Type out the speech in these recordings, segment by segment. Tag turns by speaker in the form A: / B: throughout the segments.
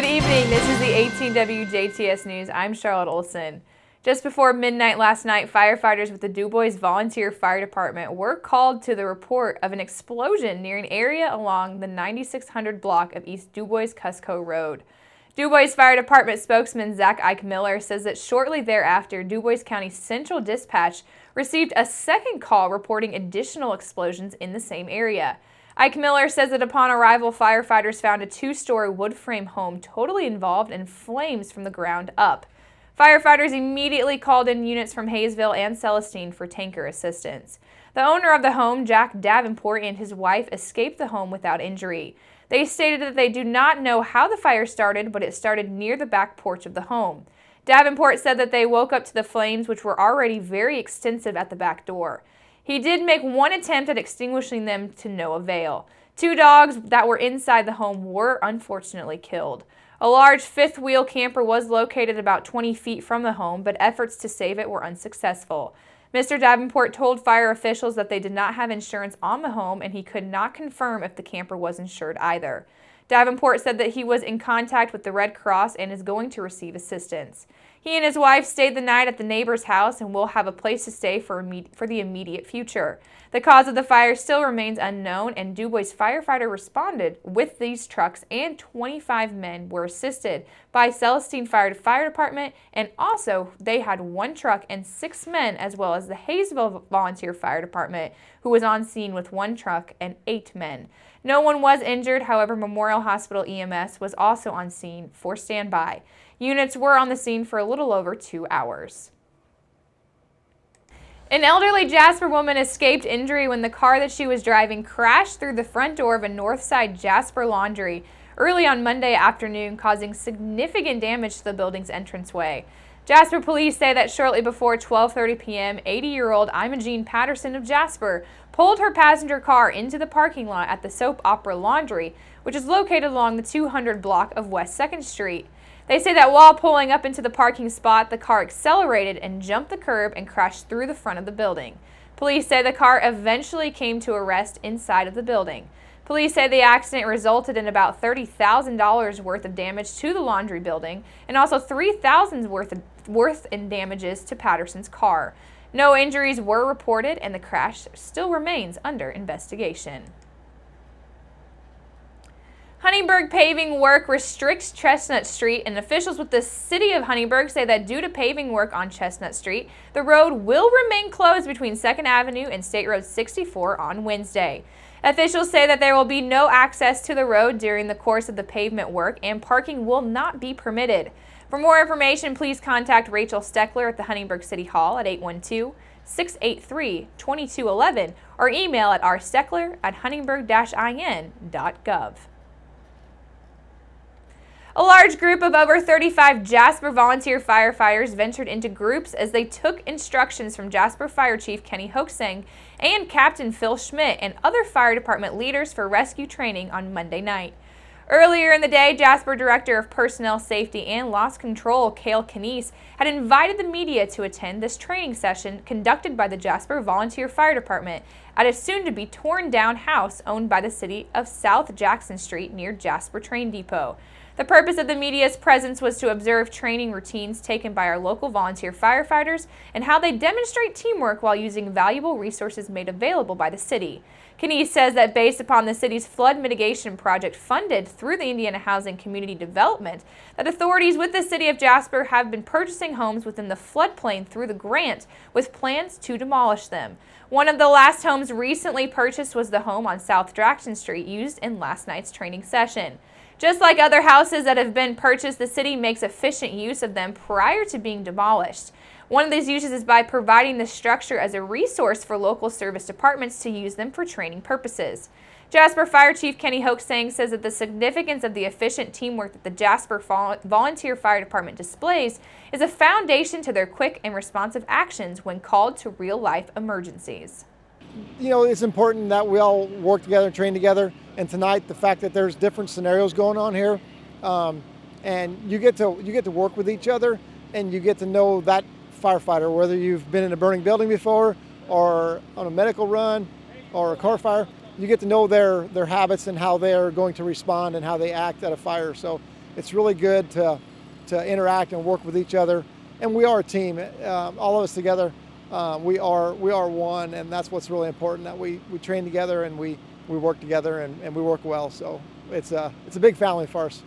A: Good evening. This is the 18 WJTS News. I'm Charlotte Olson. Just before midnight last night, firefighters with the DuBois Volunteer Fire Department were called to the report of an explosion near an area along the 9600 block of East DuBois-Cusco Road. DuBois Fire Department spokesman Zach Ike Miller says that shortly thereafter, DuBois County Central Dispatch received a second call reporting additional explosions in the same area. Ike Miller says that upon arrival, firefighters found a two-story wood frame home totally involved in flames from the ground up. Firefighters immediately called in units from Hayesville and Celestine for tanker assistance. The owner of the home, Jack Davenport, and his wife escaped the home without injury. They stated that they do not know how the fire started, but it started near the back porch of the home. Davenport said that they woke up to the flames, which were already very extensive at the back door. He did make one attempt at extinguishing them to no avail. Two dogs that were inside the home were unfortunately killed. A large fifth-wheel camper was located about 20 feet from the home, but efforts to save it were unsuccessful. Mr. Davenport told fire officials that they did not have insurance on the home, and he could not confirm if the camper was insured either. Davenport said that he was in contact with the Red Cross and is going to receive assistance. He and his wife stayed the night at the neighbor's house and will have a place to stay for the immediate future. The cause of the fire still remains unknown, and DuBois firefighter responded with these trucks, and 25 men were assisted by Celestine Fire Department, and also they had one truck and 6 men, as well as the Hayesville Volunteer Fire Department, who was on scene with 1 truck and 8 men. No one was injured, however, Memorial Hospital EMS was also on scene for standby. Units were on the scene for a little over 2 hours. An elderly Jasper woman escaped injury when the car that she was driving crashed through the front door of a Northside Jasper laundry early on Monday afternoon, causing significant damage to the building's entranceway. Jasper police say that shortly before 12:30 p.m., 80-year-old Imogene Patterson of Jasper pulled her passenger car into the parking lot at the Soap Opera Laundry, which is located along the 200 block of West 2nd Street. They say that while pulling up into the parking spot, the car accelerated and jumped the curb and crashed through the front of the building. Police say the car eventually came to a rest inside of the building. Police say the accident resulted in about $30,000 worth of damage to the laundry building and also $3,000 worth in damages to Patterson's car. No injuries were reported, and the crash still remains under investigation. Huntingburg paving work restricts Chestnut Street, and officials with the city of Huntingburg say that due to paving work on Chestnut Street, the road will remain closed between 2nd Avenue and State Road 64 on Wednesday. Officials say that there will be no access to the road during the course of the pavement work, and parking will not be permitted. For more information, please contact Rachel Steckler at the Huntingburg City Hall at 812-683-2211 or email at rsteckler@huntingburg-in.gov. A large group of over 35 Jasper volunteer firefighters ventured into groups as they took instructions from Jasper Fire Chief Kenny Hoaxang and Captain Phil Schmidt and other fire department leaders for rescue training on Monday night. Earlier in the day, Jasper Director of Personnel Safety and Loss Control, Cale Canese, had invited the media to attend this training session conducted by the Jasper Volunteer Fire Department at a soon-to-be torn-down house owned by the city of South Jackson Street near Jasper Train Depot. The purpose of the media's presence was to observe training routines taken by our local volunteer firefighters and how they demonstrate teamwork while using valuable resources made available by the city. Canese says that based upon the city's flood mitigation project funded through the Indiana Housing Community Development, that authorities with the city of Jasper have been purchasing homes within the floodplain through the grant with plans to demolish them. One of the last homes recently purchased was the home on South Jackson Street used in last night's training session. Just like other houses that have been purchased, the city makes efficient use of them prior to being demolished. One of these uses is by providing the structure as a resource for local service departments to use them for training purposes. Jasper Fire Chief Kenny Hoaxang says that the significance of the efficient teamwork that the Jasper Volunteer Fire Department displays is a foundation to their quick and responsive actions when called to real-life emergencies.
B: You know, it's important that we all work together and train together. And tonight, the fact that there's different scenarios going on here, and you get to work with each other, and you get to know that firefighter, whether you've been in a burning building before, or on a medical run, or a car fire. You get to know their habits and how they're going to respond and how they act at a fire. So it's really good to interact and work with each other. And we are a team. All of us together, we are one, and that's what's really important, that we train together and we work together and we work well. So it's a big family for us.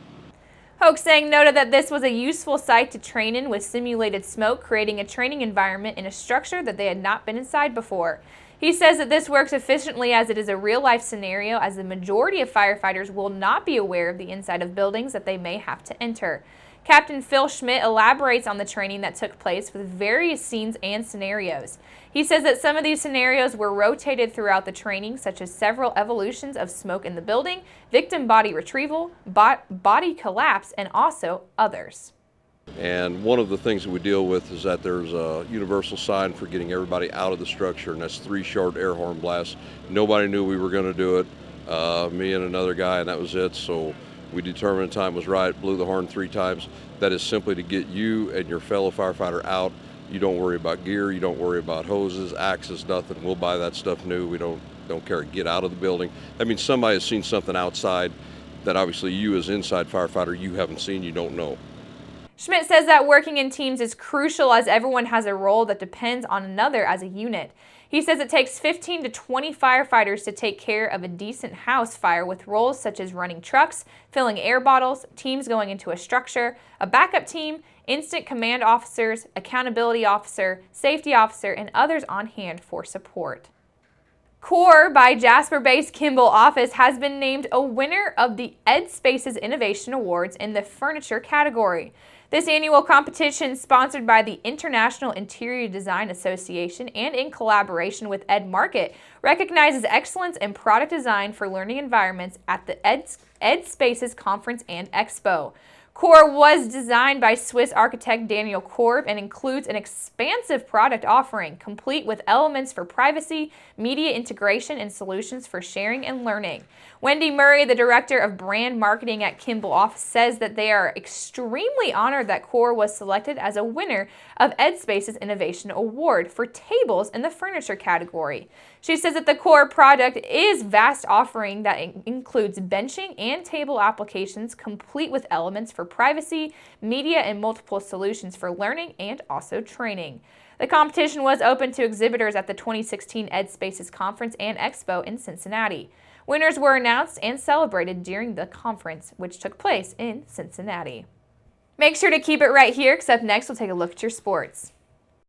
A: Hoaxang noted that this was a useful site to train in with simulated smoke, creating a training environment in a structure that they had not been inside before. He says that this works efficiently as it is a real-life scenario, as the majority of firefighters will not be aware of the inside of buildings that they may have to enter. Captain Phil Schmidt elaborates on the training that took place with various scenes and scenarios. He says that some of these scenarios were rotated throughout the training, such as several evolutions of smoke in the building, victim body retrieval, body collapse, and also others.
C: And one of the things that we deal with is that there's a universal sign for getting everybody out of the structure, and that's 3 short air horn blasts. Nobody knew we were going to do it, me and another guy, and that was it. So we determined the time was right, blew the horn 3 times. That is simply to get you and your fellow firefighter out. You don't worry about gear, you don't worry about hoses, axes, nothing. We'll buy that stuff new. We don't care. Get out of the building. That means somebody has seen something outside that obviously you as inside firefighter, you haven't seen, you don't know.
A: Schmidt says that working in teams is crucial, as everyone has a role that depends on another as a unit. He says it takes 15 to 20 firefighters to take care of a decent house fire, with roles such as running trucks, filling air bottles, teams going into a structure, a backup team, instant command officers, accountability officer, safety officer, and others on hand for support. CORE by Jasper-based Kimball office has been named a winner of the Ed Spaces Innovation Awards in the furniture category. This annual competition, sponsored by the International Interior Design Association and in collaboration with Ed Market, recognizes excellence in product design for learning environments at the Ed Spaces Conference and Expo. CORE was designed by Swiss architect Daniel Korb and includes an expansive product offering, complete with elements for privacy, media integration, and solutions for sharing and learning. Wendy Murray, the director of brand marketing at Kimball Office, says that they are extremely honored that CORE was selected as a winner of Ed Space's Innovation Award for tables in the furniture category. She says that the CORE product is vast offering that includes benching and table applications, complete with elements for privacy, media, and multiple solutions for learning and also training. The competition was open to exhibitors at the 2016 Ed Spaces Conference and Expo in Cincinnati. Winners were announced and celebrated during the conference, which took place in Cincinnati. Make sure to keep it right here, because up next we'll take a look at your sports.